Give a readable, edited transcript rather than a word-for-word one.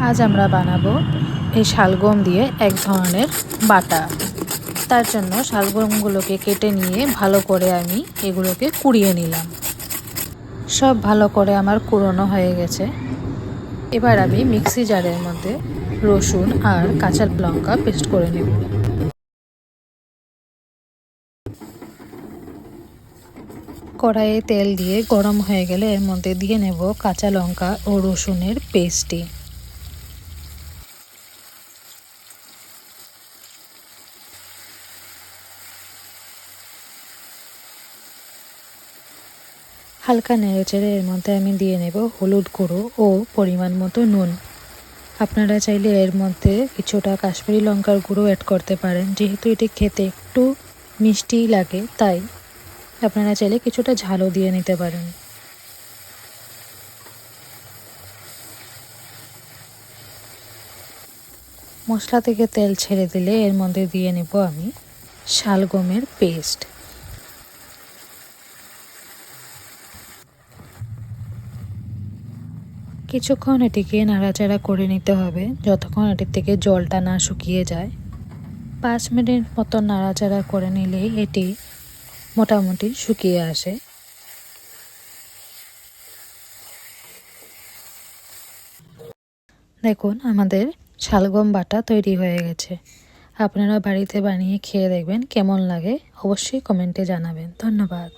আজ আমরা বানাবো এই শালগম দিয়ে এক ধরনের বাটা। তার জন্য শালগমগুলোকে কেটে নিয়ে ভালো করে আমি এগুলোকে কুড়িয়ে নিলাম। সব ভালো করে আমার কুড়োনো হয়ে গেছে। এবার আমি মিক্সি জারের মধ্যে রসুন আর কাঁচা লঙ্কা পেস্ট করে নেব। কড়াইয়ে তেল দিয়ে গরম হয়ে গেলে এর মধ্যে দিয়ে নেব কাঁচা লঙ্কা ও রসুনের পেস্টটি। হালকা নেড়েচেড়ে এর মধ্যে আমি দিয়ে নেব হলুদ গুঁড়ো ও পরিমাণ মতো নুন। আপনারা চাইলে এর মধ্যে কিছুটা কাশ্মীরি লঙ্কার গুঁড়ো অ্যাড করতে পারেন, যেহেতু এটি খেতে একটু মিষ্টি লাগে তাই আপনারা চাইলে কিছুটা ঝালও দিয়ে নিতে পারেন। মশলা থেকে তেল ছেড়ে দিলে এর মধ্যে দিয়ে নেব আমি শালগমের পেস্ট। কিছুক্ষণ এটিকে নাড়াচাড়া করে নিতে হবে যতক্ষণ এটির থেকে জলটা না শুকিয়ে যায়। 5 মিনিট মতো নাড়াচাড়া করে নিলেই এটি মোটামুটি শুকিয়ে আসে। দেখুন আমাদের শালগম বাটা তৈরি হয়ে গেছে। আপনারা বাড়িতে বানিয়ে খেয়ে দেখবেন কেমন লাগে, অবশ্যই কমেন্টে জানাবেন। ধন্যবাদ।